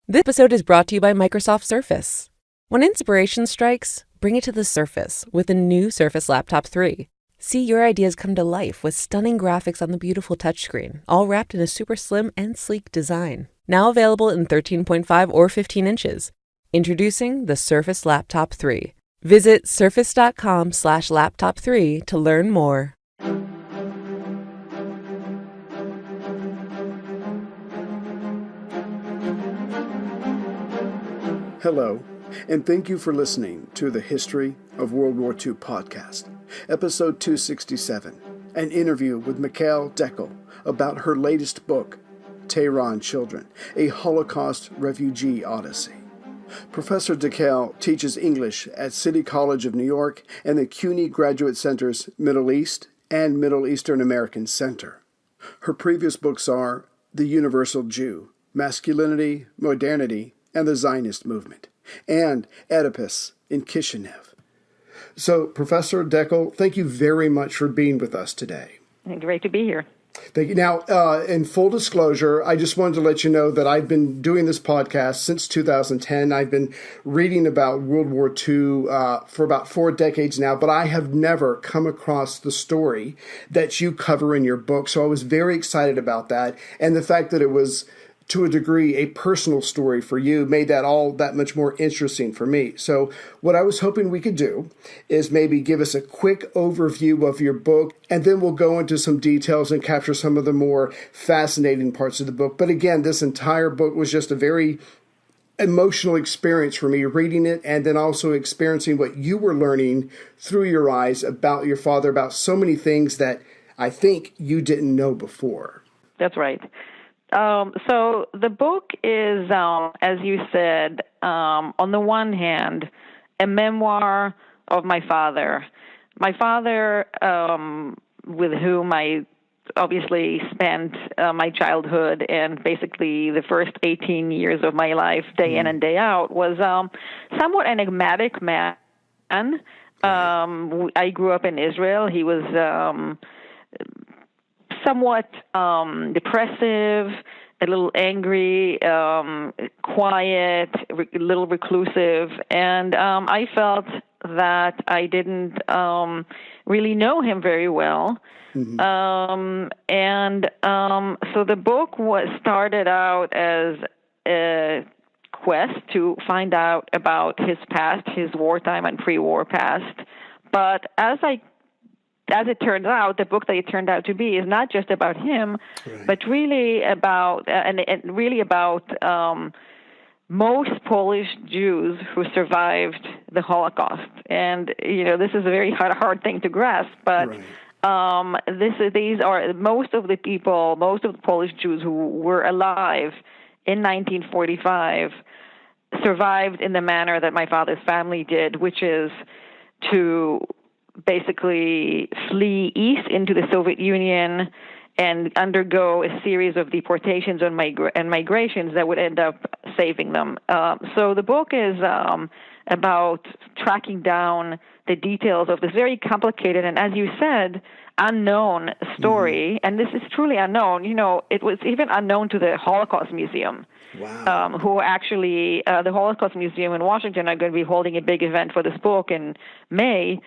This episode is brought to you by Microsoft Surface. When inspiration strikes, bring it to the Surface with the new Surface Laptop 3. See your ideas come to life with stunning graphics on the beautiful touchscreen, all wrapped in a super slim and sleek design. Now available in 13.5 or 15 inches. Introducing the Surface Laptop 3. Visit surface.com/laptop3 to learn more. Hello, and thank you for listening to the History of World War II Podcast, episode 267, an interview with Mikhal Dekel about her latest book, Tehran Children, a Holocaust Refugee Odyssey. Professor Dekel teaches English at City College of New York and the CUNY Graduate Center's Middle East and Middle Eastern American Center. Her previous books are The Universal Jew, Masculinity, Modernity, and the Zionist Movement, and Oedipus in Kishinev. So, Professor Dekel, thank you very much for being with us today. Great to be here. Thank you. Now, in full disclosure, I just wanted to let you know that I've been doing this podcast since 2010. I've been reading about World War II for about 4 decades now, but I have never come across the story that you cover in your book. So I was very excited about that. And the fact that it was, to a degree, a personal story for you made that all that much more interesting for me. So what I was hoping we could do is maybe give us a quick overview of your book, and then we'll go into some details and capture some of the more fascinating parts of the book. But again, this entire book was just a very emotional experience for me reading it, and then also experiencing what you were learning through your eyes about your father, about so many things that I think you didn't know before. That's right. So the book is, as you said, on the one hand, a memoir of my father. My father, with whom I obviously spent my childhood and basically the first 18 years of my life, day in and day out, was somewhat enigmatic man. I grew up in Israel. He was somewhat depressive, a little angry, quiet, a little reclusive, and I felt that I didn't really know him very well. Mm-hmm. So the book started out as a quest to find out about his past, his wartime and pre-war past. But as it turns out, the book that it turned out to be is not just about him, right, but really about most Polish Jews who survived the Holocaust. And this is a very hard thing to grasp, but right, these are most of the Polish Jews who were alive in 1945 survived in the manner that my father's family did, which is to basically flee east into the Soviet Union and undergo a series of deportations and migrations that would end up saving them. So the book is about tracking down the details of this very complicated and, as you said, unknown story. Mm-hmm. And this is truly unknown. It was even unknown to the Holocaust Museum. Wow. Who actually, the Holocaust Museum in Washington are going to be holding a big event for this book in May.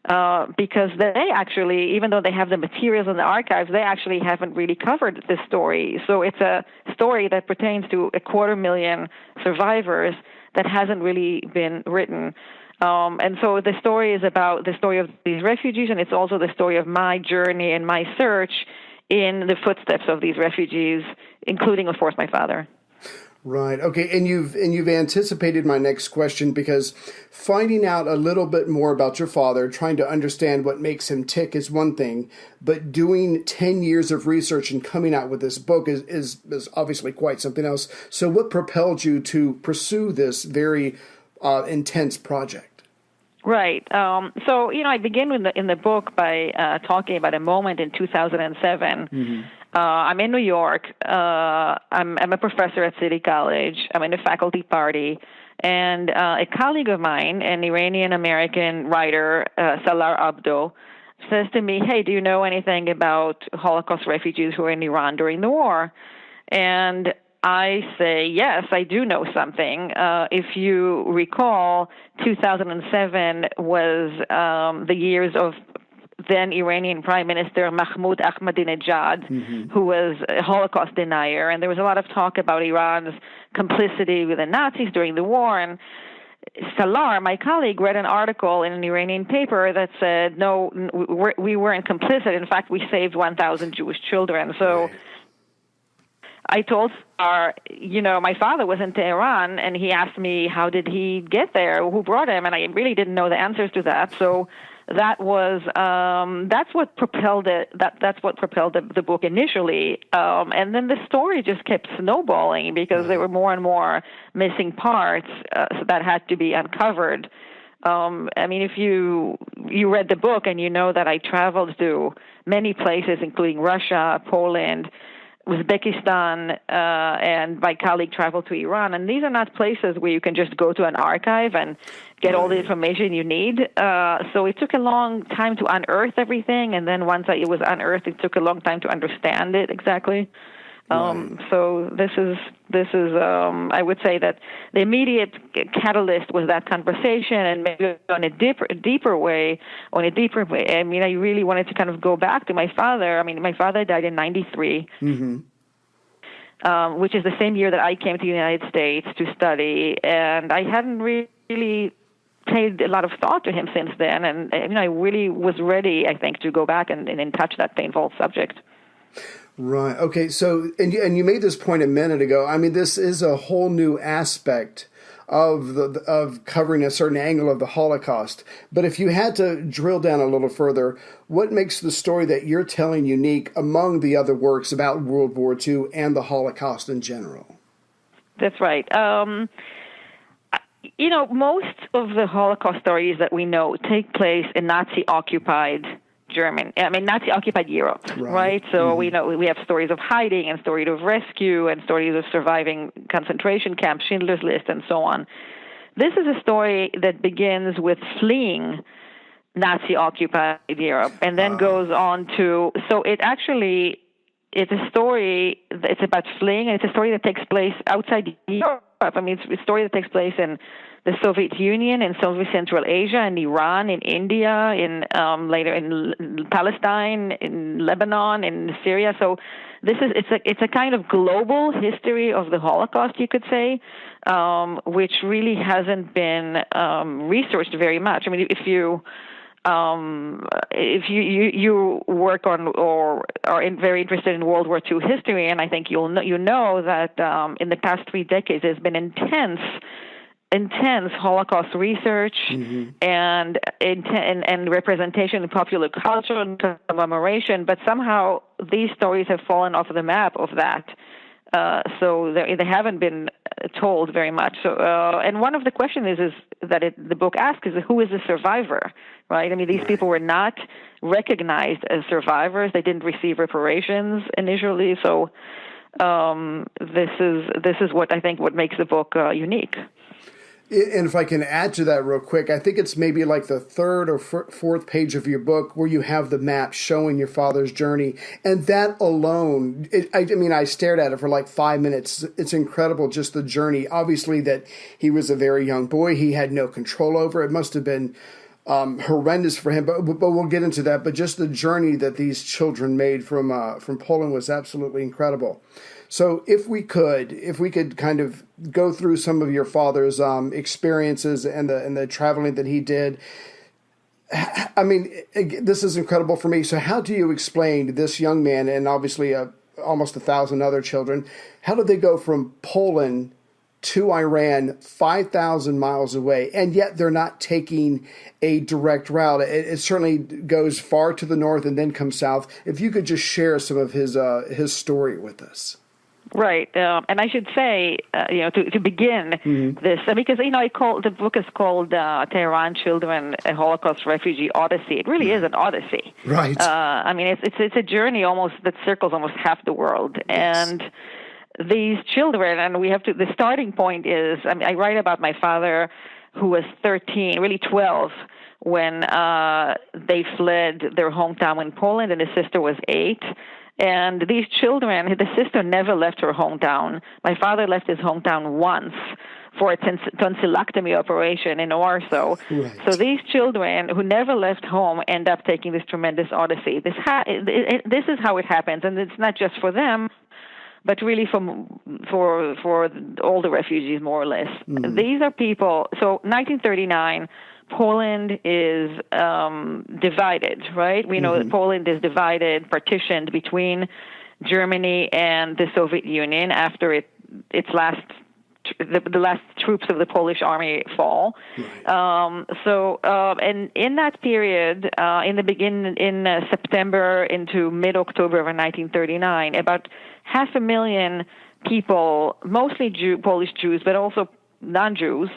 Because they actually, even though they have the materials in the archives, they actually haven't really covered this story. So it's a story that pertains to 250,000 survivors that hasn't really been written. And so the story is about the story of these refugees, and it's also the story of my journey and my search in the footsteps of these refugees, including, of course, my father. Right. Okay. And you've anticipated my next question, because finding out a little bit more about your father, trying to understand what makes him tick is one thing, but doing 10 years of research and coming out with this book is obviously quite something else. So what propelled you to pursue this very intense project? Right. So, I begin in the book by talking about a moment in 2007. Mm-hmm. I'm in New York. I'm a professor at City College. I'm in the faculty party. And a colleague of mine, an Iranian-American writer, Salar Abdo, says to me, "Hey, do you know anything about Holocaust refugees who were in Iran during the war?" And I say, yes, I do know something. If you recall, 2007 was the years of then Iranian Prime Minister Mahmoud Ahmadinejad, who was a Holocaust denier. And there was a lot of talk about Iran's complicity with the Nazis during the war. And Salar, my colleague, read an article in an Iranian paper that said, no, we weren't complicit. In fact, we saved 1,000 Jewish children. So I told Salar, my father was in Tehran, and he asked me, how did he get there? Who brought him? And I really didn't know the answers to that. So that was that's what propelled it. That's what propelled the book initially, and then the story just kept snowballing because there were more and more missing parts that had to be uncovered. I mean, if you read the book and you know that I traveled to many places, including Russia, Poland, Uzbekistan, and my colleague traveled to Iran. And these are not places where you can just go to an archive and get all the information you need. So it took a long time to unearth everything. And then once it was unearthed, it took a long time to understand it exactly. So this is I would say that the immediate catalyst was that conversation, and maybe on a deeper way. I mean, I really wanted to kind of go back to my father. I mean, my father died in 93, which is the same year that I came to the United States to study, and I hadn't really paid a lot of thought to him since then, and I really was ready, I think, to go back and touch that painful subject. Right. Okay. So, and you made this point a minute ago. I mean, this is a whole new aspect of covering a certain angle of the Holocaust. But if you had to drill down a little further, what makes the story that you're telling unique among the other works about World War II and the Holocaust in general? That's right. Most of the Holocaust stories that we know take place in Nazi-occupied Nazi-occupied Europe, right? So we know we have stories of hiding and stories of rescue and stories of surviving concentration camps, Schindler's List, and so on. This is a story that begins with fleeing Nazi-occupied Europe and then goes on to, so it's a story, it's about fleeing, and it's a story that takes place outside Europe. I mean, it's a story that takes place in the Soviet Union, in Soviet Central Asia, in Iran, in India, later in Palestine, in Lebanon, in Syria. So it's a kind of global history of the Holocaust, you could say, which really hasn't been researched very much. I mean, if you work on or are very interested in World War II history, and I think you know that in the past 3 decades there's been intense Holocaust research and representation in popular culture and commemoration, but somehow these stories have fallen off the map of that. So they haven't been told very much. So, and one of the questions is that the book asks is, who is the survivor, right? I mean, these people were not recognized as survivors. They didn't receive reparations initially. So this is what I think what makes the book unique. And if I can add to that real quick, I think it's maybe like the 3rd or 4th page of your book where you have the map showing your father's journey. And that alone, I stared at it for like 5 minutes. It's incredible, just the journey. Obviously that he was a very young boy. He had no control over it. It must have been horrendous for him, but we'll get into that. But just the journey that these children made from Poland was absolutely incredible. So if we could kind of go through some of your father's experiences and the traveling that he did. I mean, this is incredible for me. So how do you explain this young man and obviously almost 1,000 other children? How did they go from Poland to Iran, 5,000 miles away, and yet they're not taking a direct route? It certainly goes far to the north and then comes south. If you could just share some of his story with us. Right, and I should say, to begin this, because the book is called "Tehran Children: A Holocaust Refugee Odyssey." It really is an odyssey. Right. I mean, it's a journey that circles almost half the world, and these children, and the starting point is, I write about my father, who was 13, really 12, when they fled their hometown in Poland, and his sister was 8. And these children, the sister never left her hometown. My father left his hometown once for a tonsillectomy operation in Warsaw. Right. So these children who never left home end up taking this tremendous odyssey. This is how it happens, and it's not just for them, but really for all the refugees, more or less. Mm-hmm. These are people. So 1939, Poland is divided, right? We know that Poland is divided, partitioned between Germany and the Soviet Union after its last. The last troops of the Polish army fall. Right. And in that period, in September into mid-October of 1939, about 500,000 people, mostly Polish Jews, but also non-Jews,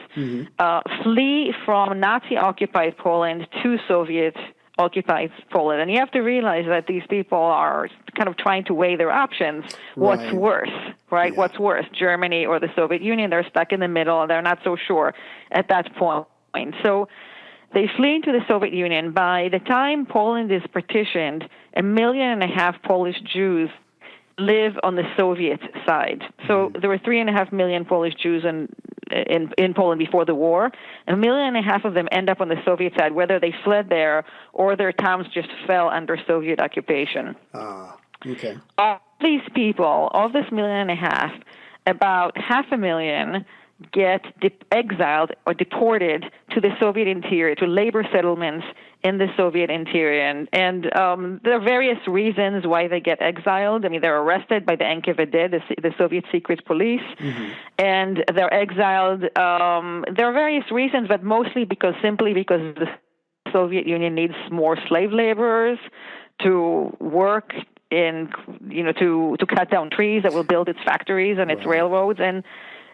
flee from Nazi-occupied Poland to Soviet-occupied Poland. And you have to realize that these people are kind of trying to weigh their options. What's Right. worse, right? Yeah. What's worse, Germany or the Soviet Union? They're stuck in the middle, and they're not so sure at that point. So they flee into the Soviet Union. By the time Poland is partitioned, 1.5 million Polish Jews live on the Soviet side. So there were 3.5 million Polish Jews in Poland before the war. 1.5 million of them end up on the Soviet side, whether they fled there or their towns just fell under Soviet occupation. Okay. Of these people, of this 1.5 million, about 500,000 get exiled or deported to the Soviet interior, to labor settlements in the Soviet interior. And there are various reasons why they get exiled. I mean, they're arrested by the NKVD, the Soviet secret police, and they're exiled. There are various reasons, but mostly simply because the Soviet Union needs more slave laborers to work to cut down trees that will build its factories and its railroads. And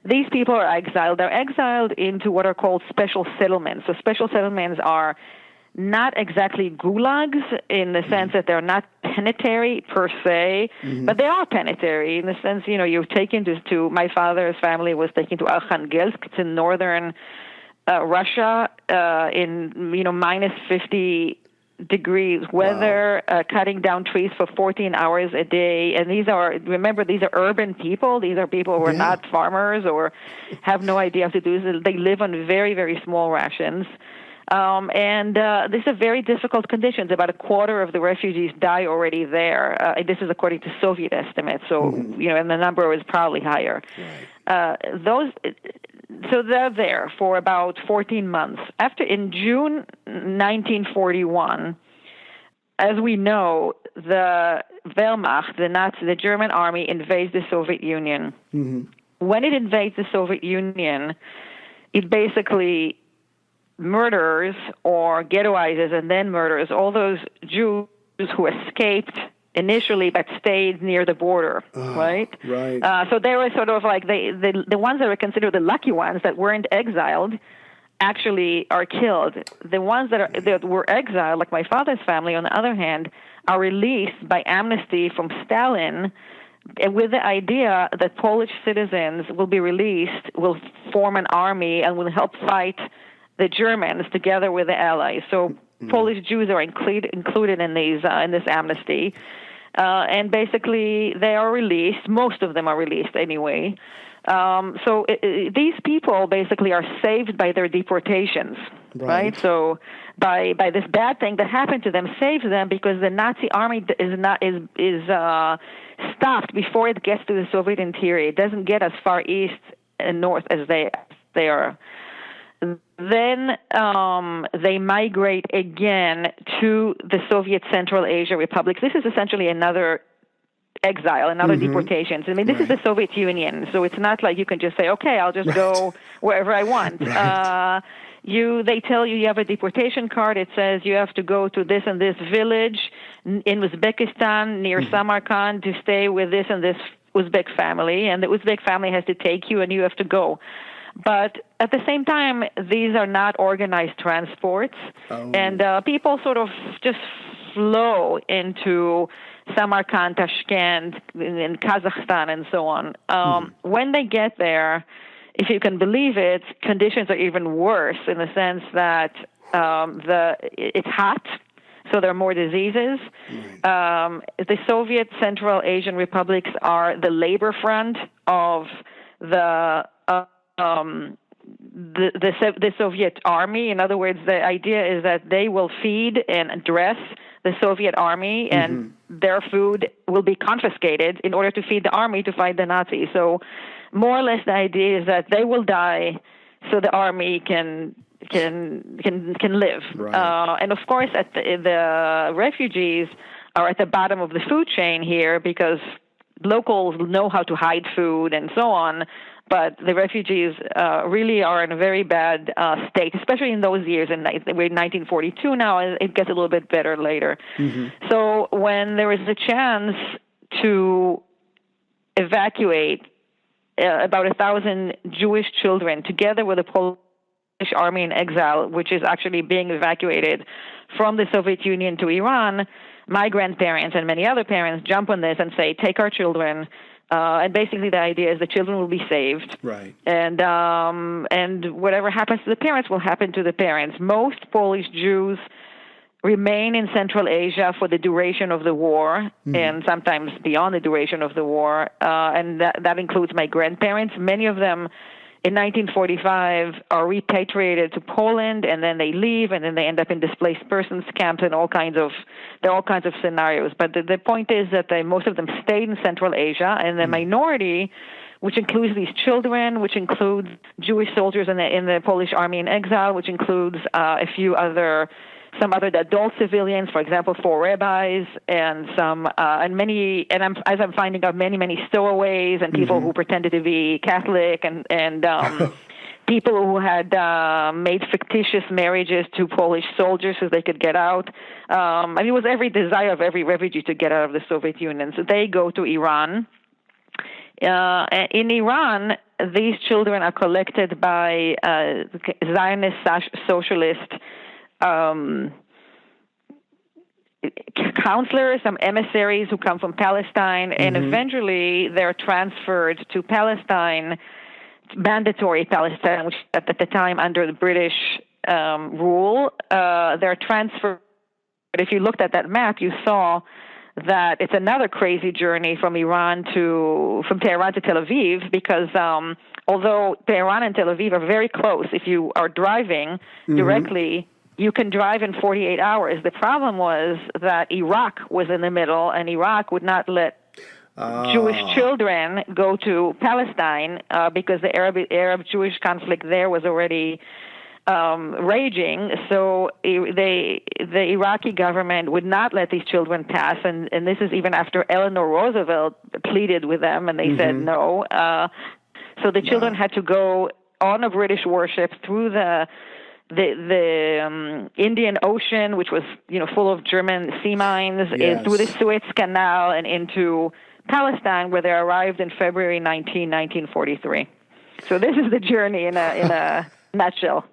these people are exiled. They're exiled into what are called special settlements. So special settlements are not exactly gulags in the sense that they're not penitentiary per se, but they are penitentiary in the sense, you're taken to my father's family was taken to Arkhangelsk. It's in northern Russia in, minus 50 degrees weather, cutting down trees for 14 hours a day. And these are urban people. These are people who are not farmers or have no idea how to do this. They live on very, very small rations. And these are very difficult conditions. About a quarter of the refugees die already there. This is according to Soviet estimates. So, and the number is probably higher. Right. So they're there for about 14 months. In June 1941, as we know, the Wehrmacht, the German army, invades the Soviet Union. When it invades the Soviet Union, it basically murders or ghettoizes and then murders all those Jews who escaped initially but stayed near the border, right? Right. So they were sort of like the ones that were considered the lucky ones that weren't exiled actually are killed. The ones that were exiled, like my father's family, on the other hand, are released by amnesty from Stalin with the idea that Polish citizens will be released, will form an army, and will help fight the Germans together with the Allies. So Polish Jews are included in this amnesty. And basically, they are released. Most of them are released anyway. So these people basically are saved by their deportations, right? So by this bad thing that happened to them saves them because the Nazi army is stopped before it gets to the Soviet interior. It doesn't get as far east and north as they are. Then they migrate again to the Soviet Central Asia republics. This is essentially another exile, another deportation. I mean, this is the Soviet Union, so it's not like you can just say, okay, I'll just go wherever I want. They tell you have a deportation card. It says you have to go to this and this village in Uzbekistan near Samarkand to stay with this and this Uzbek family, and the Uzbek family has to take you and you have to go. But at the same time, these are not organized transports, and people sort of just flow into Samarkand, Tashkent, in Kazakhstan, and so on. When they get there, if you can believe it, conditions are even worse in the sense that it's hot. so there are more diseases. The Soviet Central Asian republics are the labor front of the Soviet army. In other words, the idea is that they will feed and dress the Soviet army, and their food will be confiscated in order to feed the army to fight the Nazis. So more or less the idea is that they will die so the army can live. Right. And of course, the refugees are at the bottom of the food chain here because locals know how to hide food and so on. But the refugees really are in a very bad state, especially in those years. We're in 1942 now, and it gets a little bit better later. So when there was a chance to evacuate about 1,000 Jewish children together with the Polish army in exile, which is actually being evacuated from the Soviet Union to Iran, my grandparents and many other parents jump on this and say, take our children. And basically the idea is the children will be saved. Right. And whatever happens to the parents will happen to the parents. Most Polish Jews remain in Central Asia for the duration of the war, and sometimes beyond the duration of the war. And that includes my grandparents. Many of them in 1945 are repatriated to Poland, and then they leave, and then they end up in displaced persons camps and there are all kinds of scenarios. But the point is that most of them stayed in Central Asia, and the minority, which includes these children, which includes Jewish soldiers in the Polish army in exile, which includes some other adult civilians, for example, 4 rabbis, and as I'm finding out, many stowaways and people who pretended to be Catholic and people who had made fictitious marriages to Polish soldiers so they could get out. It was every desire of every refugee to get out of the Soviet Union. So they go to Iran. In Iran, these children are collected by Zionist socialist counselors, some emissaries who come from Palestine, and eventually they're transferred to Palestine, mandatory Palestine, which at the time under the British rule. They're transferred. But if you looked at that map, you saw that it's another crazy journey from Tehran to Tel Aviv, because although Tehran and Tel Aviv are very close, if you are driving directly, you can drive in 48 hours. The problem was that Iraq was in the middle, and Iraq would not let Jewish children go to Palestine because the Arab-Jewish conflict there was already raging. So the Iraqi government would not let these children pass, and this is even after Eleanor Roosevelt pleaded with them, and they said no. So the children had to go on a British warship through the Indian Ocean, which was full of German sea mines, through the Suez Canal and into Palestine, where they arrived in February 1943. So this is the journey in a nutshell.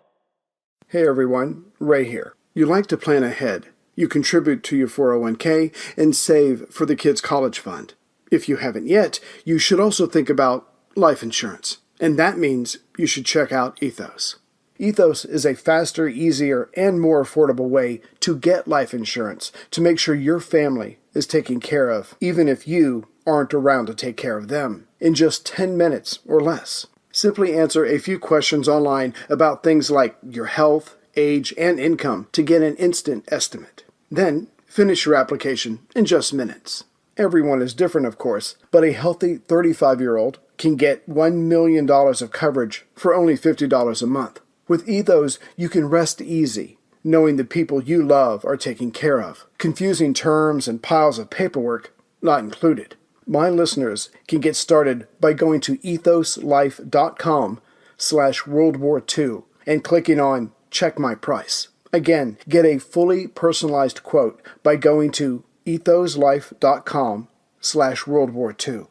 Hey everyone, Ray here. You like to plan ahead. You contribute to your 401k and save for the kids' college fund. If you haven't yet, you should also think about life insurance. And that means you should check out Ethos. Ethos is a faster, easier, and more affordable way to get life insurance to make sure your family is taken care of, even if you aren't around to take care of them, in just 10 minutes or less. Simply answer a few questions online about things like your health, age, and income to get an instant estimate. Then, finish your application in just minutes. Everyone is different, of course, but a healthy 35-year-old can get $1 million of coverage for only $50 a month. With Ethos, you can rest easy, knowing the people you love are taken care of. Confusing terms and piles of paperwork not included. My listeners can get started by going to ethoslife.com/World War II and clicking on Check My Price. Again, get a fully personalized quote by going to ethoslife.com/World War II.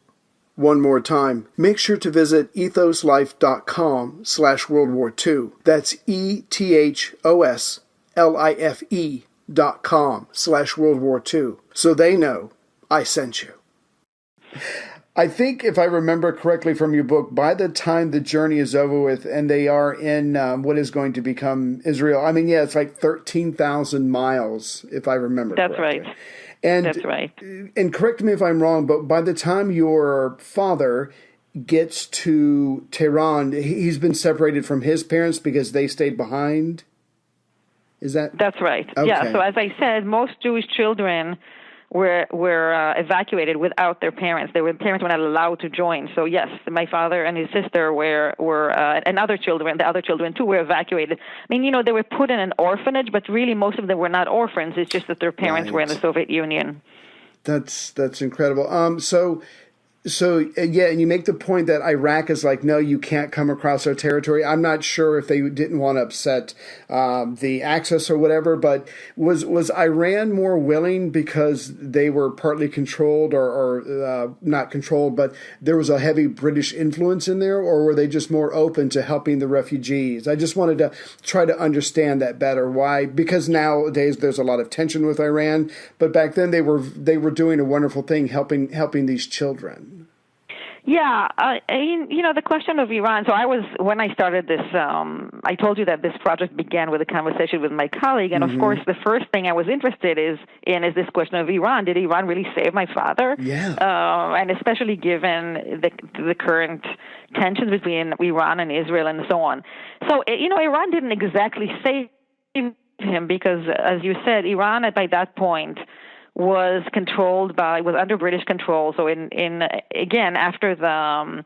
One more time, make sure to visit ethoslife.com/World War II. That's ethoslife.com/World War II. So they know I sent you. I think if I remember correctly from your book, by the time the journey is over with and they are in what is going to become Israel, I mean, yeah, it's like 13,000 miles, if I remember correctly. Right. And, That's right. And correct me if I'm wrong, but by the time your father gets to Tehran, he's been separated from his parents because they stayed behind? Is that? That's right. Okay. Yeah. So as I said, most Jewish children were evacuated without their parents. Their parents were not allowed to join. So yes, my father and his sister were and the other children too were evacuated. I mean, they were put in an orphanage, but really most of them were not orphans. It's just that their parents were in the Soviet Union. That's incredible. So yeah, and you make the point that Iraq is like, no, you can't come across our territory. I'm not sure if they didn't want to upset the access or whatever, but was Iran more willing because they were partly controlled or not controlled, but there was a heavy British influence in there, or were they just more open to helping the refugees? I just wanted to try to understand that better. Why? Because nowadays there's a lot of tension with Iran, but back then they were doing a wonderful thing, helping these children. Yeah, the question of Iran. So when I started this, I told you that this project began with a conversation with my colleague, and of course, the first thing I was interested in is this question of Iran. Did Iran really save my father? Yeah. And especially given the current tensions between Iran and Israel and so on. So Iran didn't exactly save him because, as you said, Iran by that point was under British control. So again after the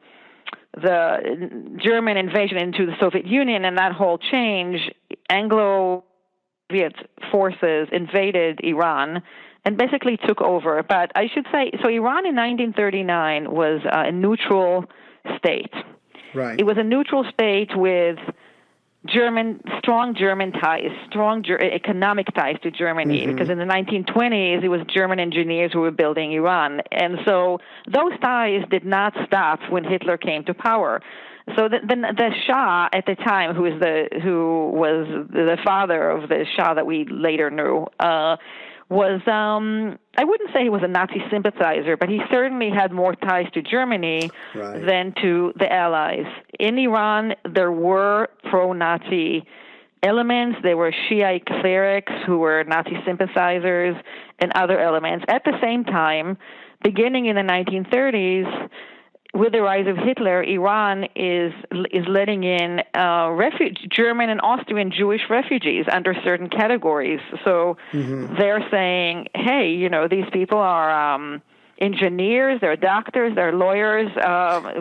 German invasion into the Soviet Union and that whole change, Anglo-Soviet forces invaded Iran and basically took over. But I should say, so Iran in 1939 was a neutral state. Right. It was a neutral state with strong German ties, strong economic ties to Germany, because in the 1920s it was German engineers who were building Iran, and so those ties did not stop when Hitler came to power. So the Shah at the time, who was the father of the Shah that we later knew, was I wouldn't say he was a Nazi sympathizer, but he certainly had more ties to Germany than to the Allies. In Iran, there were pro-Nazi elements. There were Shiite clerics who were Nazi sympathizers and other elements. At the same time, beginning in the 1930s, with the rise of Hitler, Iran is letting in German and Austrian Jewish refugees under certain categories. So they're saying, hey, these people are engineers, they're doctors, they're lawyers.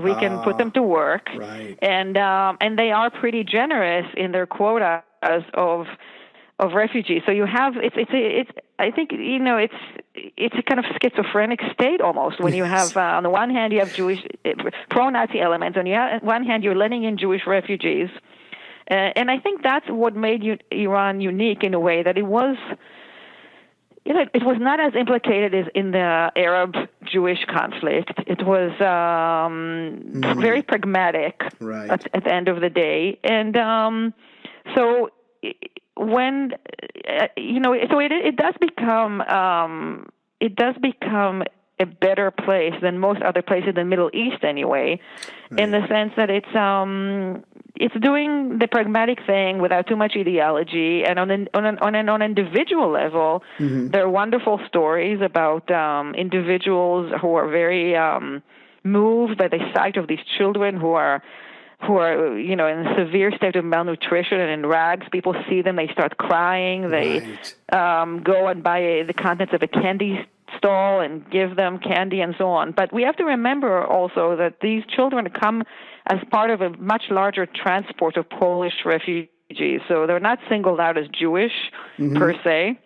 We can put them to work, and they are pretty generous in their quotas of refugees. So you have I think it's a kind of schizophrenic state almost when you have on the one hand you have Jewish pro-Nazi elements, on the one hand you're letting in Jewish refugees, and I think that's what made Iran unique in a way that it was not as implicated as in the Arab-Jewish conflict. It was very pragmatic at the end of the day, and so. When so it does become a better place than most other places in the Middle East anyway, in the sense that it's doing the pragmatic thing without too much ideology, and on an individual level, there are wonderful stories about individuals who are very moved by the sight of these children who are in a severe state of malnutrition and in rags. People see them, they start crying. They go and buy the contents of a candy stall and give them candy and so on. But we have to remember also that these children come as part of a much larger transport of Polish refugees. So they're not singled out as Jewish per se.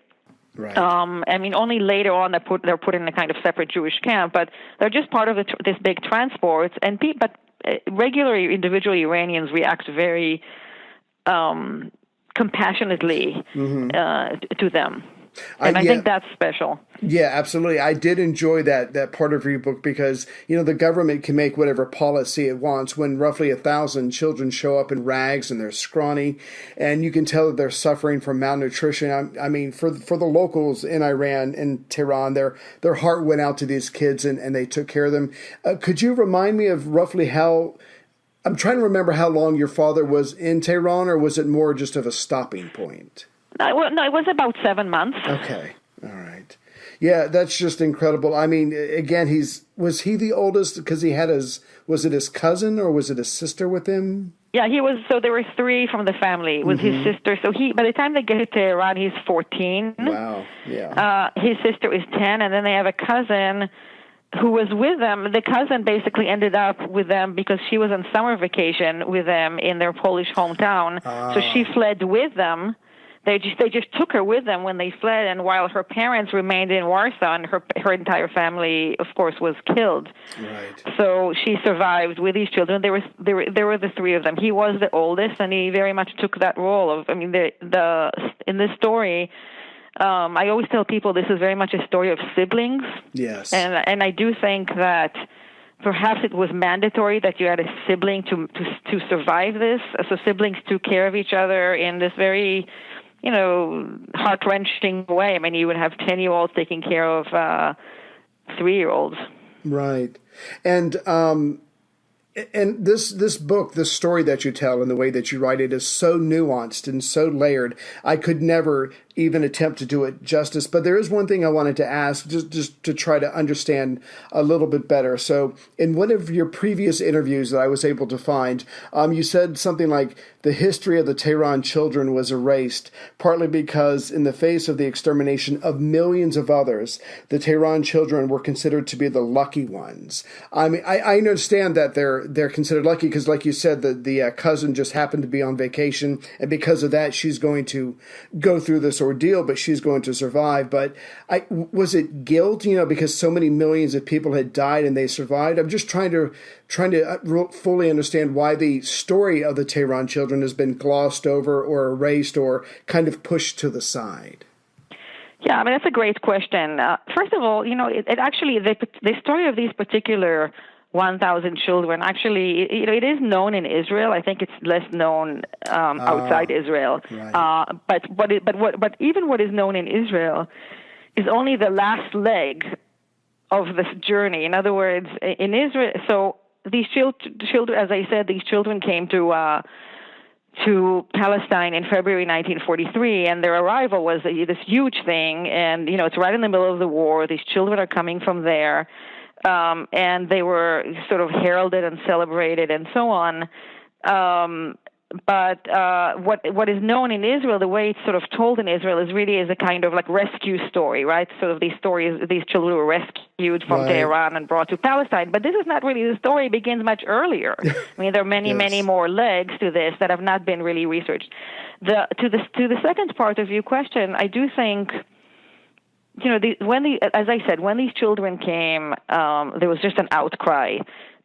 Right. I mean, only later on they're put in a kind of separate Jewish camp, but they're just part of this big transport. And but regular individual Iranians react very compassionately to them. And I think that's special. Yeah, absolutely. I did enjoy that part of your book because, the government can make whatever policy it wants when roughly 1,000 children show up in rags and they're scrawny, and you can tell that they're suffering from malnutrition. I mean, for the locals in Iran and Tehran, their heart went out to these kids and they took care of them. Could you remind me of roughly I'm trying to remember how long your father was in Tehran, or was it more just of a stopping point? No, it was about 7 months. Okay. All right. Yeah, that's just incredible. I mean, again, was he the oldest because he had was it his cousin or was it his sister with him? Yeah, he was. So there were 3 from the family. It was his sister. So by the time they get to Tehran, he's 14. Wow. Yeah. His sister is 10, and then they have a cousin who was with them. The cousin basically ended up with them because she was on summer vacation with them in their Polish hometown. So she fled with them. They just took her with them when they fled, and while her parents remained in Warsaw, and her entire family, of course, was killed. Right. So she survived with these children. There were the 3 of them. He was the oldest, and he very much took that role of. I mean, in this story, I always tell people this is very much a story of siblings. Yes. And I do think that perhaps it was mandatory that you had a sibling to survive this. So siblings took care of each other in this very heart-wrenching way. I mean, you would have 10-year-olds taking care of 3-year-olds. Right. And this book, this story that you tell and the way that you write it is so nuanced and so layered. I could never even attempt to do it justice. But there is one thing I wanted to ask, just to try to understand a little bit better. So in one of your previous interviews that I was able to find, you said something like the history of the Tehran Children was erased, partly because in the face of the extermination of millions of others, the Tehran Children were considered to be the lucky ones. I mean, I understand that they're considered lucky because, like you said, the cousin just happened to be on vacation, and because of that, she's going to go through this ordeal, but she's going to survive. But was it guilt, because so many millions of people had died and they survived? I'm just trying to fully understand why the story of the Tehran Children has been glossed over or erased or kind of pushed to the side. Yeah, I mean, that's a great question. First of all, it actually, the story of these particular 1,000 children, actually, it is known in Israel. I think it's less known outside Israel. Right. But even what is known in Israel is only the last leg of this journey. In other words, in Israel, so these children, as I said, these children came to Palestine in February 1943, and their arrival was this huge thing. And it's right in the middle of the war. These children are coming from there. And they were sort of heralded and celebrated and so on. But what is known in Israel, the way it's sort of told in Israel, is really as a kind of like rescue story, right? Sort of these children were rescued from Right. Tehran and brought to Palestine. But this is not really, the story begins much earlier. I mean, there are many, Yes. many more legs to this that have not been really researched. To the second part of your question, I do think, as I said, when these children came, there was just an outcry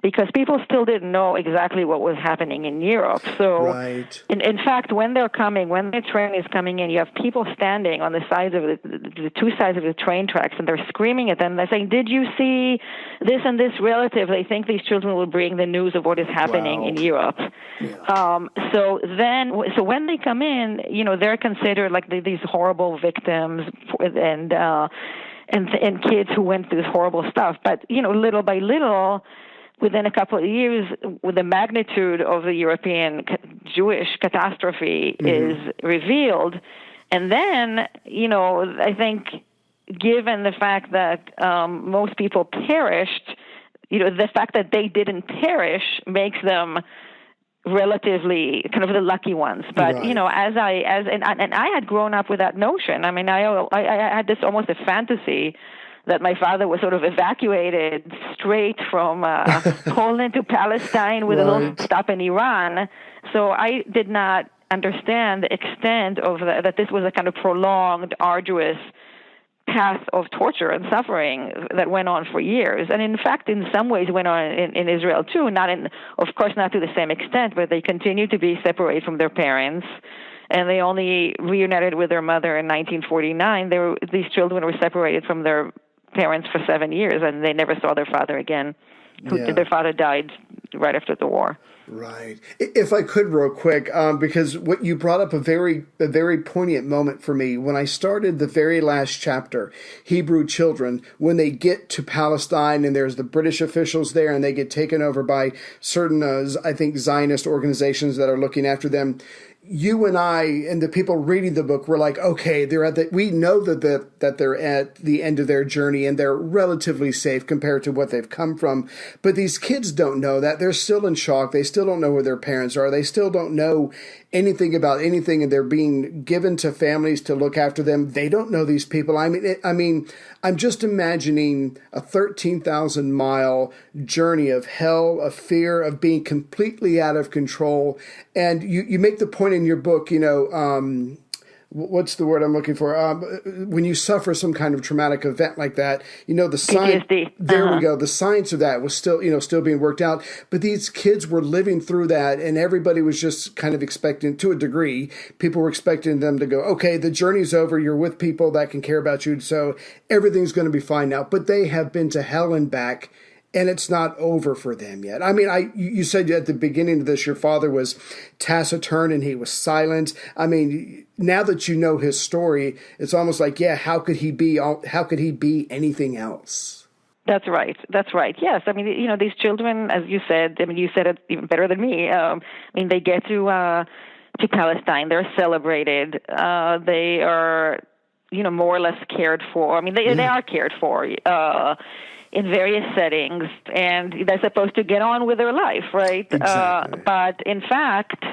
because people still didn't know exactly what was happening in Europe. So, Right. in fact, when the train is coming in, you have people standing on the sides of the 2 sides of the train tracks, and they're screaming at them. They're saying, "Did you see this and this relative?" They think these children will bring the news of what is happening Wow. in Europe. Yeah. So when they come in, they're considered like these horrible victims and kids who went through this horrible stuff. But little by little, within a couple of years, with the magnitude of the European Jewish catastrophe is revealed. And then, I think, given the fact that most people perished, the fact that they didn't perish makes them relatively kind of the lucky ones. But, Right. and I had grown up with that notion. I mean, I had this almost a fantasy that my father was sort of evacuated straight from Poland to Palestine with a little Right. stop in Iran. So I did not understand the extent of that this was a kind of prolonged, arduous path of torture and suffering that went on for years. And in fact, in some ways went on in Israel too, of course not to the same extent, but they continued to be separated from their parents. and they only reunited with their mother in 1949. These children were separated from their parents for 7 years, and they never saw their father again. Their father died right after the war. Right. If I could real quick, because what you brought up a very poignant moment for me. When I started the very last chapter, Hebrew Children, when they get to Palestine and there's the British officials there and they get taken over by certain, I think, Zionist organizations that are looking after them, you and I and the people reading the book were like, okay, we know that they're at the end of their journey and they're relatively safe compared to what they've come from. But these kids don't know that. They're still in shock. They still don't know where their parents are. They still don't know anything about anything, and they're being given to families to look after them. They don't know these people. I mean, I'm just imagining a 13,000-mile journey of hell, of fear, of being completely out of control. And you make the point in your book, what's the word I'm looking for? When you suffer some kind of traumatic event like that, the science. There we go. The science of that was still being worked out. But these kids were living through that, and everybody was just kind of expecting, to a degree, people were expecting them to go, okay, the journey's over. You're with people that can care about you, so everything's going to be fine now. But they have been to hell and back. And it's not over for them yet. I mean, you said at the beginning of this, your father was taciturn and he was silent. I mean, now that you know his story, it's almost like, yeah, how could he be anything else? That's right. Yes. I mean, these children, as you said, you said it even better than me. They get to Palestine. They're celebrated. They are, more or less cared for. I mean, they are cared for. In various settings, and they're supposed to get on with their life, right? Exactly. But in fact,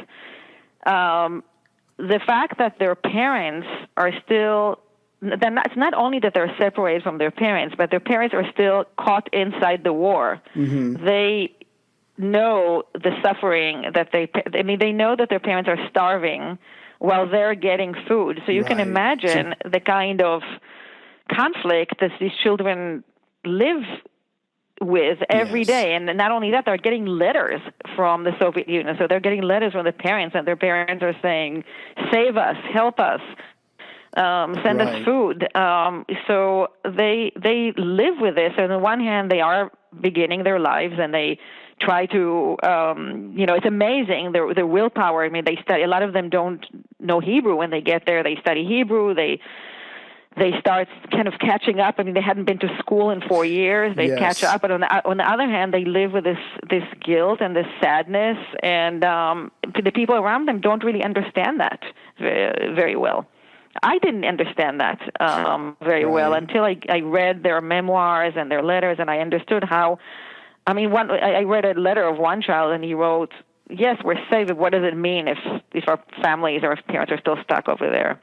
the fact that their parents are still, it's not only that they're separated from their parents, but their parents are still caught inside the war. Mm-hmm. They know the suffering that they know that their parents are starving while they're getting food. So you can imagine the kind of conflict that these children live with every day. And not only that, they're getting letters from the Soviet Union. So they're getting letters from the parents, and their parents are saying, save us, help us, send us food. So they live with this. And on the one hand, they are beginning their lives, and they try to, it's amazing, their willpower. I mean, they study, a lot of them don't know Hebrew when they get there. They study Hebrew. They start kind of catching up. I mean, they hadn't been to school in 4 years. They catch up. But on the other hand, they live with this guilt and this sadness, and the people around them don't really understand that very well. I didn't understand that very well until I read their memoirs and their letters, and I understood how. I mean, I read a letter of one child, and he wrote, "Yes, we're safe. But what does it mean if our families or if parents are still stuck over there?"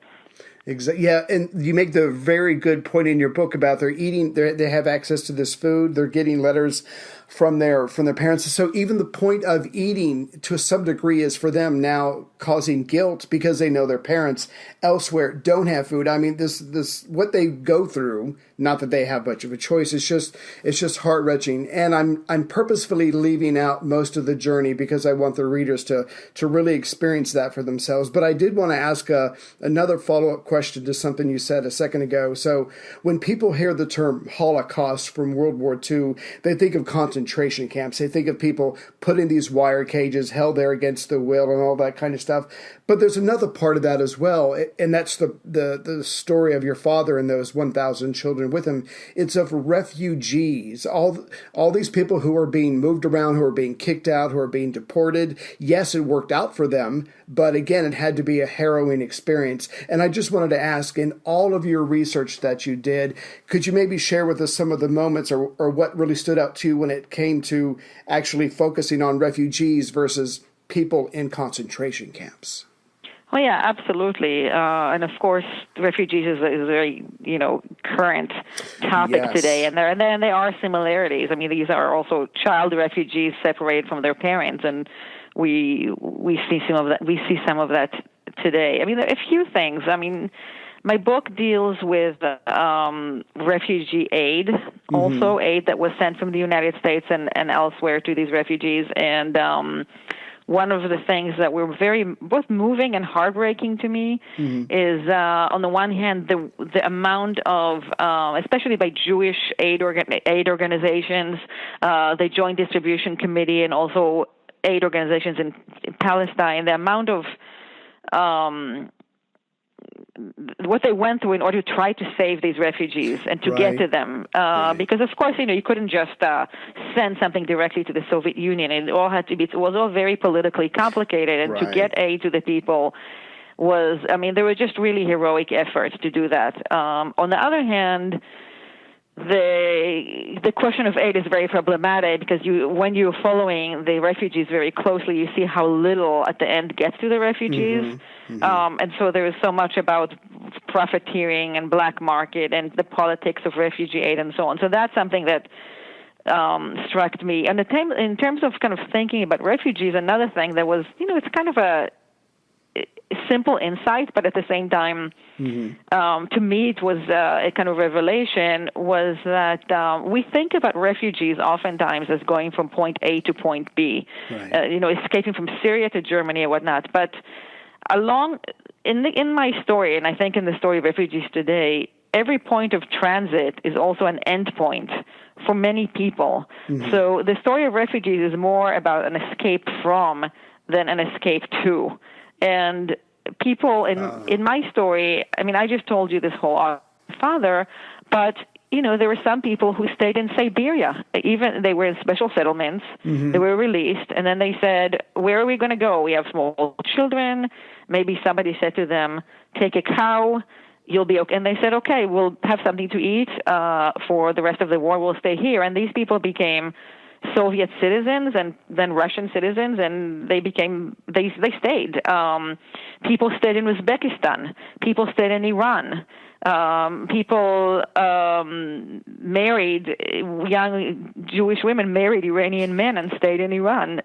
Exactly. Yeah, and you make the very good point in your book about they're eating. They have access to this food. They're getting letters from their parents. So even the point of eating, to some degree, is for them now causing guilt because they know their parents elsewhere don't have food. I mean, this what they go through. Not that they have much of a choice. It's just heart-wrenching. And I'm purposefully leaving out most of the journey because I want the readers to really experience that for themselves. But I did want to ask another follow-up question to something you said a second ago. So when people hear the term Holocaust from World War II, they think of concentration camps. They think of people put in these wire cages, held there against the will, and all that kind of stuff. But there's another part of that as well, and that's the story of your father and those 1,000 children with him. It's of refugees, all these people who are being moved around, who are being kicked out, who are being deported. Yes, it worked out for them, but again, it had to be a harrowing experience. And I just wanted to ask, in all of your research that you did, could you maybe share with us some of the moments or what really stood out to you when it came to actually focusing on refugees versus people in concentration camps? Oh, yeah, absolutely. And of course, refugees is a very, current topic today. And there are similarities. I mean, these are also child refugees separated from their parents. And we see some of that. We see some of that today. I mean, there are a few things. I mean, my book deals with refugee aid, also aid that was sent from the United States and elsewhere to these refugees. And one of the things that were both moving and heartbreaking to me is, on the one hand, the amount of, especially by Jewish aid organizations, the Joint Distribution Committee, and also aid organizations in Palestine, the amount of what they went through in order to try to save these refugees and to get to them. Because, of course, you couldn't just send something directly to the Soviet Union. It was all very politically complicated, and to get aid to the people there were just really heroic efforts to do that. On the other hand, the question of aid is very problematic because when you're following the refugees very closely, you see how little at the end gets to the refugees. And so there is so much about profiteering and black market and the politics of refugee aid and so on. So that's something that struck me. And in terms of kind of thinking about refugees, another thing that was, it's kind of a simple insight, but at the same time, to me, it was a kind of revelation, was that we think about refugees oftentimes as going from point A to point B, escaping from Syria to Germany and whatnot. But in my story, and I think in the story of refugees today, every point of transit is also an end point for many people. So the story of refugees is more about an escape from than an escape to. And people in my story, I just told you this whole father, but there were some people who stayed in Siberia. Even they were in special settlements. They were released, and then they said, "Where are we going to go? We have small children." Maybe somebody said to them, "Take a cow. You'll be okay." And they said, "Okay, we'll have something to eat for the rest of the war. We'll stay here." And these people became Soviet citizens and then Russian citizens, and they stayed. People stayed in Uzbekistan. People stayed in Iran. People married, young Jewish women married Iranian men and stayed in Iran.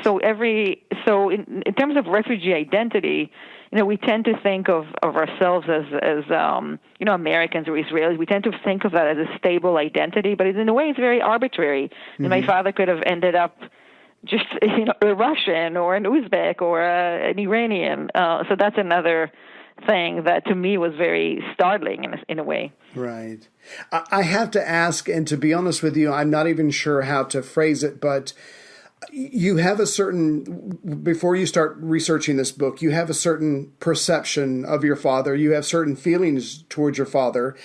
So in terms of refugee identity, we tend to think of ourselves as Americans or Israelis. We tend to think of that as a stable identity, but in a way it's very arbitrary. And my father could have ended up just a Russian or an Uzbek or an Iranian. So that's another thing that to me was very startling in a way. Right. I have to ask, and to be honest with you, I'm not even sure how to phrase it, but you have before you start researching this book, you have a certain perception of your father. You have certain feelings towards your father.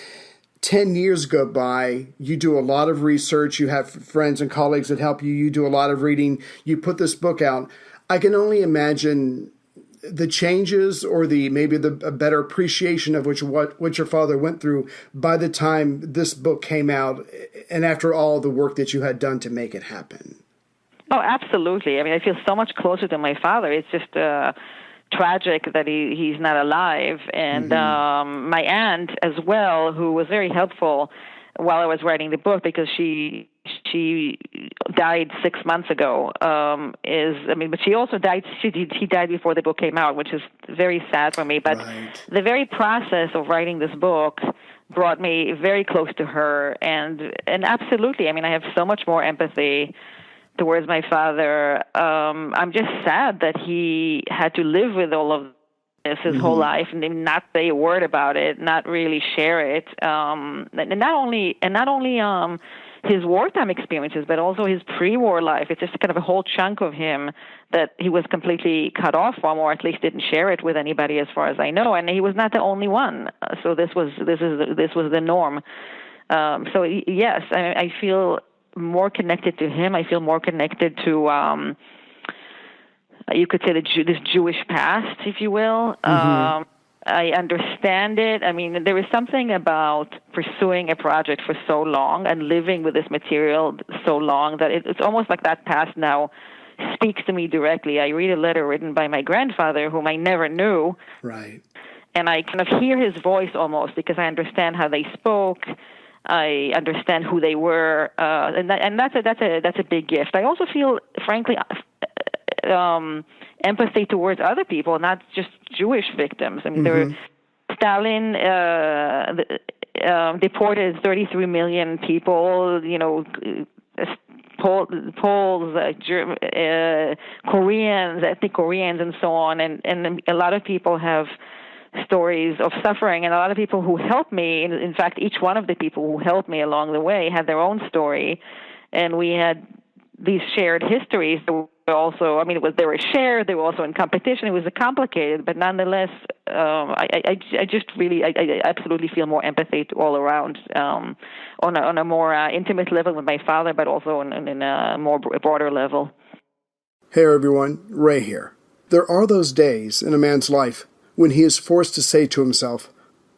10 years go by, you do a lot of research, you have friends and colleagues that help you, you do a lot of reading, you put this book out. I can only imagine the changes or a better appreciation of what your father went through by the time this book came out and after all the work that you had done to make it happen. Oh, absolutely. I feel so much closer to my father. It's just tragic that he's not alive. And my aunt as well, who was very helpful while I was writing the book because she died 6 months ago, but she also died, she died before the book came out, which is very sad for me. But the very process of writing this book brought me very close to her. And absolutely, I have so much more empathy towards my father. I'm just sad that he had to live with all of this his whole life and not say a word about it, not really share it. And not only his wartime experiences, but also his pre-war life. It's just kind of a whole chunk of him that he was completely cut off from, or at least didn't share it with anybody, as far as I know. And he was not the only one. So this was the norm. So yes, I feel more connected to him. I feel more connected to, you could say, this Jewish past, if you will. I understand it. There is something about pursuing a project for so long and living with this material so long that it's almost like that past now speaks to me directly. I read a letter written by my grandfather, whom I never knew. Right. And I kind of hear his voice almost because I understand how they spoke. I understand who they were, and that's a big gift. I also feel, frankly, empathy towards other people, not just Jewish victims. Stalin deported 33 million people, Poles, Koreans, ethnic Koreans, and so on. And a lot of people have stories of suffering, and a lot of people who helped me, in fact, each one of the people who helped me along the way had their own story, and we had these shared histories that were also, I mean, they were shared, they were also in competition. It was complicated, but nonetheless, I absolutely feel more empathy all around on a more intimate level with my father, but also in a more broader level. Hey everyone, Ray here. There are those days in a man's life when he is forced to say to himself,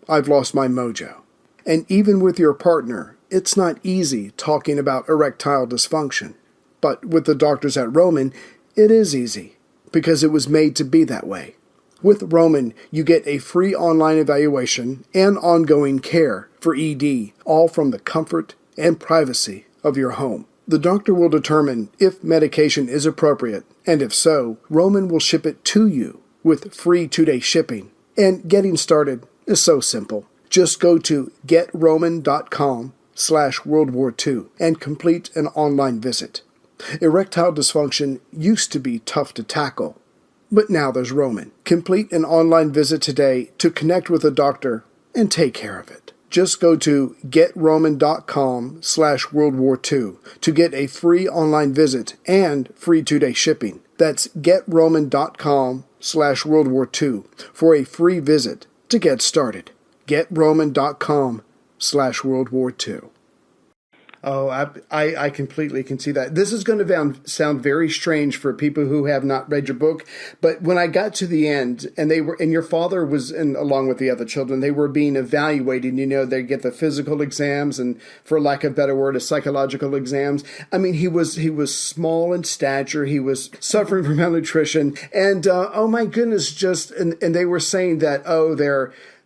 I've lost my mojo. And even with your partner, it's not easy talking about erectile dysfunction. But with the doctors at Roman, it is easy, because it was made to be that way. With Roman, you get a free online evaluation and ongoing care for ED, all from the comfort and privacy of your home. The doctor will determine if medication is appropriate, and if so, Roman will ship it to you with free 2-day shipping. And getting started is so simple. Just go to getroman.com/WorldWar II and complete an online visit. Erectile dysfunction used to be tough to tackle, but now there's Roman. Complete an online visit today to connect with a doctor and take care of it. Just go to getroman.com/WorldWar II to get a free online visit and free 2-day shipping. That's getroman.com/WorldWar II for a free visit to get started. getroman.com/WorldWar II. Oh, I completely can see that. This is going to sound very strange for people who have not read your book, but when I got to the end, and your father was along with the other children, they were being evaluated. They get the physical exams, and for lack of a better word, psychological exams. I mean, he was small in stature. He was suffering from malnutrition, and oh my goodness, and they were saying that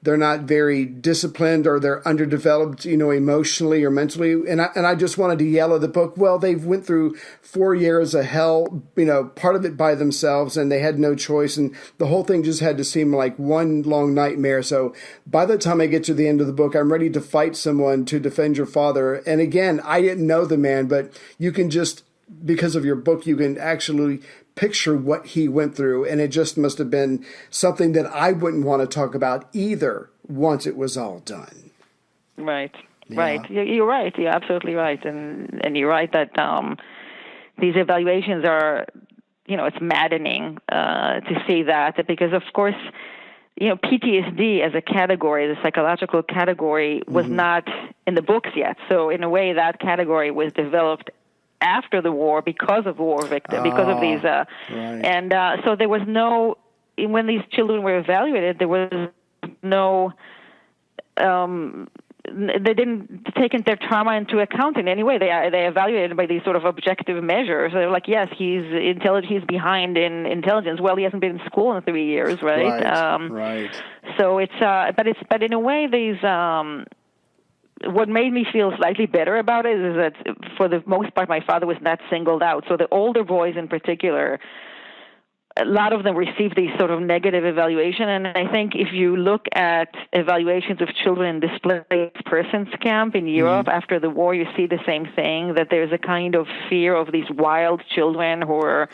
they're not very disciplined, or they're underdeveloped, emotionally or mentally. And I just wanted to yell at the book, well, they've went through 4 years of hell, part of it by themselves, and they had no choice. And the whole thing just had to seem like one long nightmare. So by the time I get to the end of the book, I'm ready to fight someone to defend your father. And again, I didn't know the man, but you can just, because of your book, you can actually picture what he went through, and it just must have been something that I wouldn't want to talk about either once it was all done. Right, Yeah. right. You're right. You're absolutely right, and you're right that these evaluations are, it's maddening to see that, because of course, PTSD as a category, the psychological category, was not in the books yet. So in a way, that category was developed after the war because of war victims, because of these, right. And so there was no, when these children were evaluated, there was no, they didn't take their trauma into account in any way. They evaluated by these sort of objective measures. They're like, yes, he's intelligent, he's behind in intelligence. Well, he hasn't been in school in 3 years, right? Right. So but in a way, these. What made me feel slightly better about it is that for the most part, my father was not singled out. So the older boys in particular, a lot of them received these sort of negative evaluation. And I think if you look at evaluations of children in displaced persons camp in Europe after the war, you see the same thing, that there's a kind of fear of these wild children who are,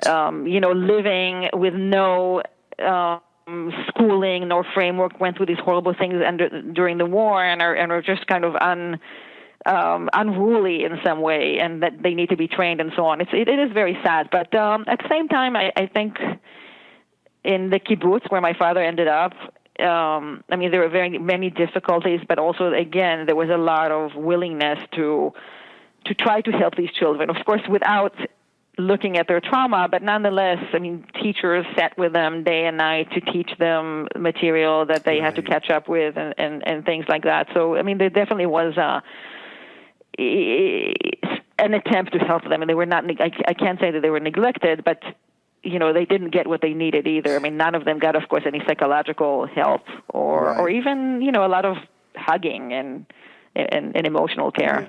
living with no schooling nor framework, went through these horrible things during the war, and are just kind of unruly in some way, and that they need to be trained and so on. It is very sad, but at the same time, I think in the kibbutz where my father ended up, there were very many difficulties, but also, again, there was a lot of willingness to try to help these children. Of course, without looking at their trauma, but nonetheless, teachers sat with them day and night to teach them material that they had to catch up with and things like that. So, there definitely was an attempt to help them, and they were not, I can't say that they were neglected, but, they didn't get what they needed either. None of them got, of course, any psychological help or even, a lot of hugging and emotional care.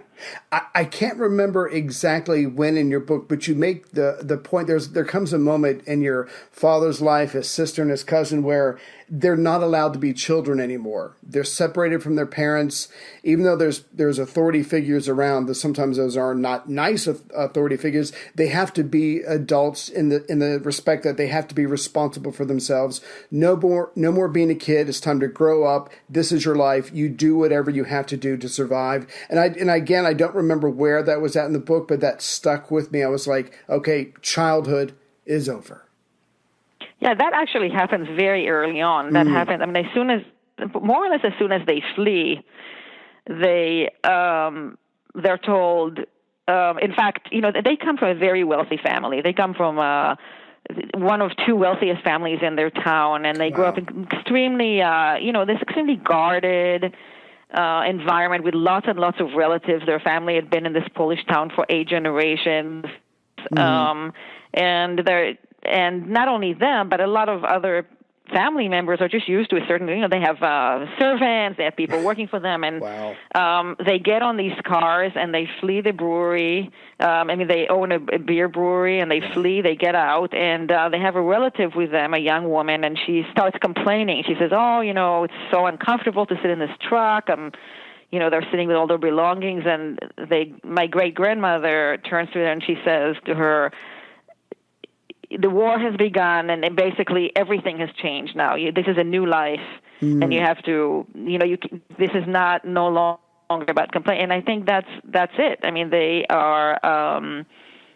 I can't remember exactly when in your book, but you make the point. There comes a moment in your father's life, his sister and his cousin, where they're not allowed to be children anymore. They're separated from their parents, even though there's authority figures around. Sometimes those are not nice authority figures. They have to be adults in the respect that they have to be responsible for themselves. No more being a kid. It's time to grow up. This is your life. You do whatever you have to do to survive. And again, I don't remember where that was at in the book, but that stuck with me. I was like, okay, childhood is over. Yeah, that actually happens very early on. That happens. I mean, more or less as soon as they flee, they're told. In fact, they come from a very wealthy family. They come from one of two wealthiest families in their town, and they grew up in extremely, this extremely guarded environment with lots and lots of relatives. Their family had been in this Polish town for 8 generations, and not only them, but a lot of other family members are just used to a certain, they have servants, they have people working for them, and they get on these cars and they flee the brewery. They own a beer brewery, and they flee, they get out, and they have a relative with them, a young woman, and she starts complaining. She says, it's so uncomfortable to sit in this truck. They're sitting with all their belongings, and my great-grandmother turns to her and she says to her, the war has begun, and basically everything has changed now. This is a new life, and you have to, this is no longer about complaining. And I think that's it. I mean, they are,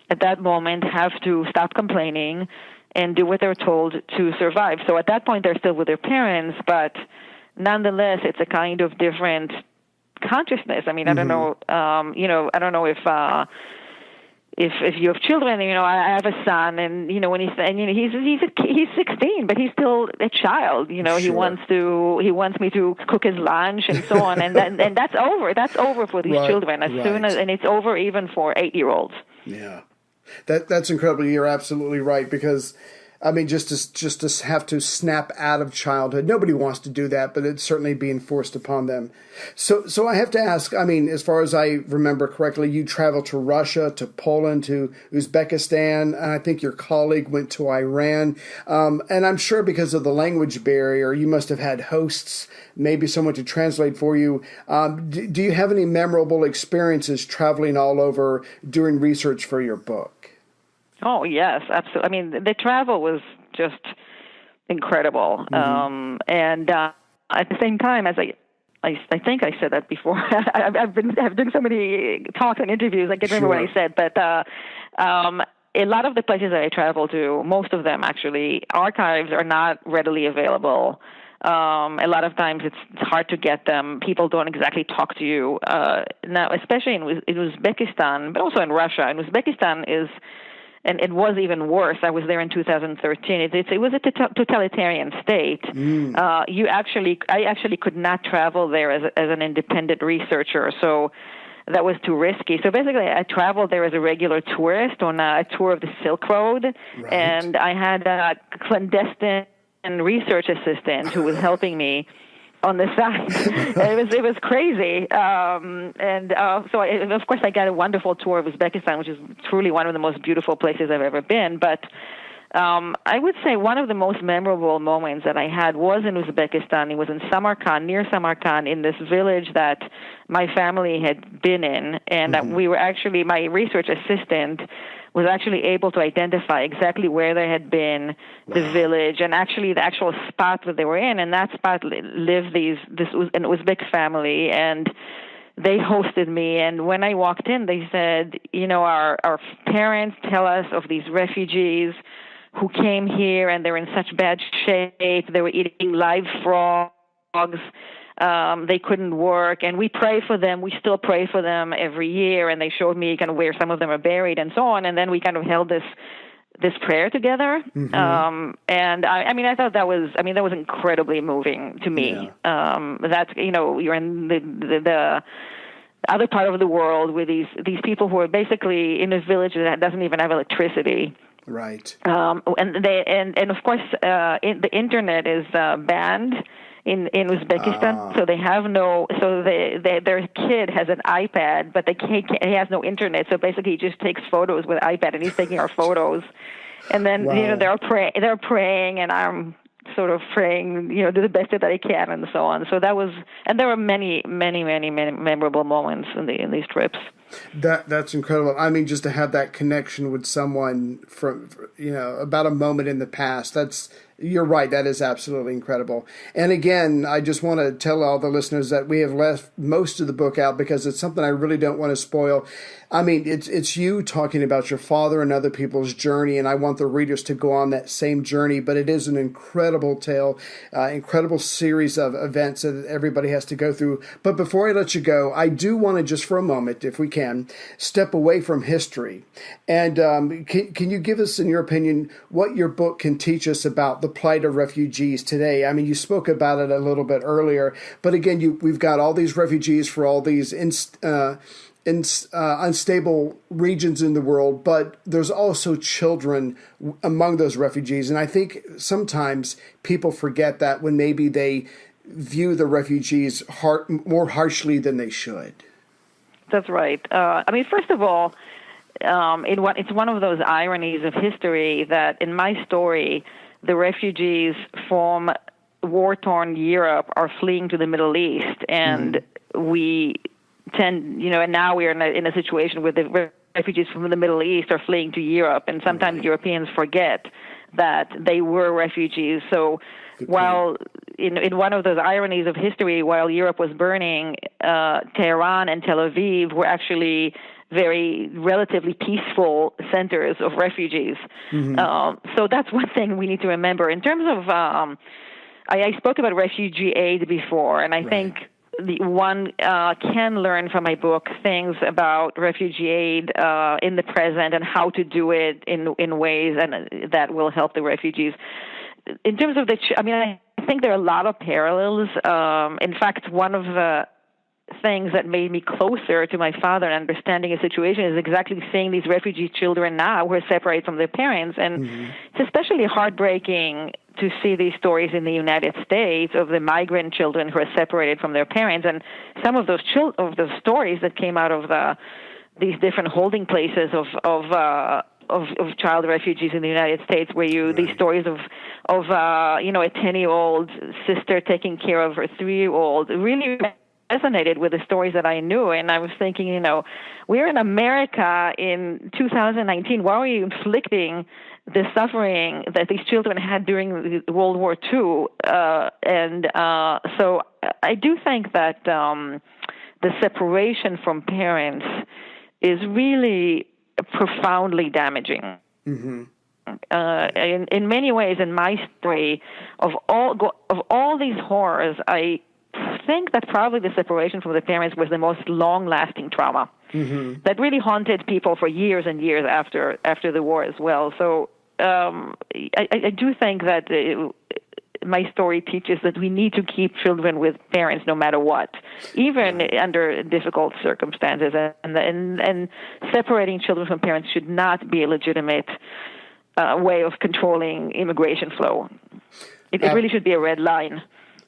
at that moment, have to stop complaining and do what they're told to survive. So at that point, they're still with their parents, but nonetheless, it's a kind of different consciousness. I mean, I don't know, I don't know if you have children, I have a son, and when he's 16, but he's still a child. Sure. He wants me to cook his lunch and so on, and that's over. That's over for these children and it's over even for 8-year-olds. Yeah, that's incredible. You're absolutely right, because just to have to snap out of childhood. Nobody wants to do that, but it's certainly being forced upon them. So I have to ask, as far as I remember correctly, you traveled to Russia, to Poland, to Uzbekistan, and I think your colleague went to Iran. And I'm sure because of the language barrier, you must have had hosts, maybe someone to translate for you. Do you have any memorable experiences traveling all over doing research for your book? Oh, yes, absolutely. The travel was just incredible. And at the same time, as I think I said that before. I've done so many talks and interviews, I can't remember what I said. But a lot of the places that I travel to, most of them actually, archives are not readily available. A lot of times it's hard to get them. People don't exactly talk to you. Now, especially in Uzbekistan, but also in Russia. In Uzbekistan and it was even worse. I was there in 2013. It was a totalitarian state. I actually could not travel there as an independent researcher, so that was too risky. So basically, I traveled there as a regular tourist on a tour of the Silk Road, and I had a clandestine research assistant who was helping me on the side. It was crazy. So of course I got a wonderful tour of Uzbekistan, which is truly one of the most beautiful places I've ever been. But I would say one of the most memorable moments that I had was in Uzbekistan. It was in Samarkand, near Samarkand, in this village that my family had been in. And we were actually, my research assistant was actually able to identify exactly where they had been, the village, and actually the actual spot that they were in. And that spot lived an Uzbek family, and they hosted me. And when I walked in, they said, our parents tell us of these refugees who came here, and they're in such bad shape. They were eating live frogs. They couldn't work, and we pray for them. We still pray for them every year, and they showed me kind of where some of them are buried and so on. And then we kind of held this prayer together. And I thought that was incredibly moving to me. That's, you're in the other part of the world with these people who are basically in a village that doesn't even have electricity. Right. And of course, the internet is banned in Uzbekistan, so they have no. So their kid has an iPad, but he has no internet. So basically, he just takes photos with iPad, and he's taking our photos. And then they're praying, and I'm sort of praying, do the best that I can, and so on. So that was, and there were many memorable moments in these trips. That's incredible. I mean, just to have that connection with someone from, about a moment in the past. You're right. That is absolutely incredible. And again, I just want to tell all the listeners that we have left most of the book out because it's something I really don't want to spoil. I mean, it's you talking about your father and other people's journey, and I want the readers to go on that same journey. But it is an incredible tale, incredible series of events that everybody has to go through. But before I let you go, I do want to just for a moment, if we can, step away from history. And can you give us, in your opinion, what your book can teach us about the plight of refugees today? I mean, you spoke about it a little bit earlier, but again, we've got all these refugees for all these unstable regions in the world, but there's also children among those refugees. And I think sometimes people forget that when maybe they view the refugees more harshly than they should. That's right. I mean, first of all, it's one of those ironies of history that in my story, the refugees from war-torn Europe are fleeing to the Middle East, and we tend, and now we are in a situation where the refugees from the Middle East are fleeing to Europe, and sometimes Europeans forget that they were refugees. So while in one of those ironies of history, while Europe was burning, Tehran and Tel Aviv were actually very relatively peaceful centers of refugees. So that's one thing we need to remember. In terms of, I spoke about refugee aid before, and I think one can learn from my book things about refugee aid in the present and how to do it in ways that will help the refugees. In terms of I think there are a lot of parallels. In fact, one of the things that made me closer to my father and understanding his situation is exactly seeing these refugee children now who are separated from their parents. And it's especially heartbreaking to see these stories in the United States of the migrant children who are separated from their parents. And some of those stories that came out of these different holding places of child refugees in the United States, where these stories of a 10-year-old sister taking care of her 3-year-old really resonated with the stories that I knew. And I was thinking, we're in America in 2019. Why are we inflicting the suffering that these children had during World War II? So I do think that the separation from parents is really profoundly damaging. In many ways, in my story, of all these horrors, I think that probably the separation from the parents was the most long-lasting trauma that really haunted people for years and years after the war as well. So I do think that my story teaches that we need to keep children with parents no matter what, even under difficult circumstances. And separating children from parents should not be a legitimate way of controlling immigration flow. It really should be a red line.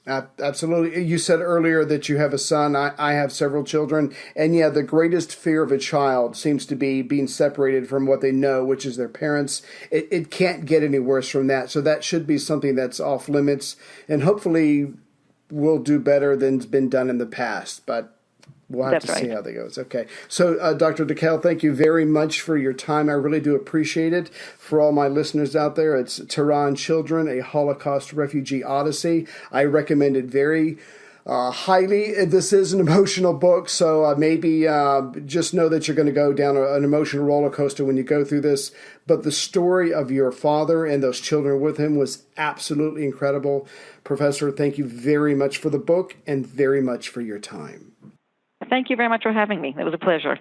Absolutely. You said earlier that you have a son. I have several children. And the greatest fear of a child seems to be being separated from what they know, which is their parents. It can't get any worse from that. So that should be something that's off limits and hopefully will do better than's been done in the past. But we'll have to see how that goes. Okay. So, Dr. Dekel, thank you very much for your time. I really do appreciate it. For all my listeners out there, it's Tehran Children, a Holocaust Refugee Odyssey. I recommend it very highly. This is an emotional book, so maybe just know that you're going to go down an emotional roller coaster when you go through this. But the story of your father and those children with him was absolutely incredible. Professor, thank you very much for the book and very much for your time. Thank you very much for having me. It was a pleasure.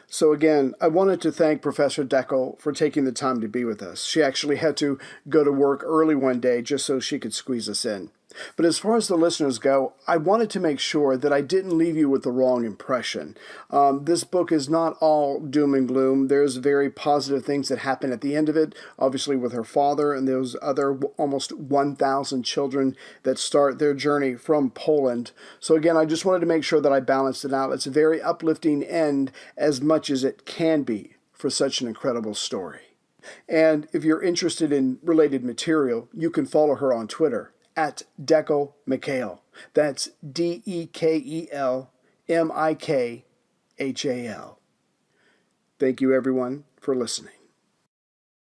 So again, I wanted to thank Professor Dekel for taking the time to be with us. She actually had to go to work early one day just so she could squeeze us in. But as far as the listeners go, I wanted to make sure that I didn't leave you with the wrong impression. This book is not all doom and gloom. There's very positive things that happen at the end of it, obviously with her father and those other almost 1,000 children that start their journey from Poland. So again, I just wanted to make sure that I balanced it out. It's a very uplifting end as much as it can be for such an incredible story. And if you're interested in related material, you can follow her on Twitter at Deco Mikael. That's DekelMikhal. Thank you, everyone, for listening.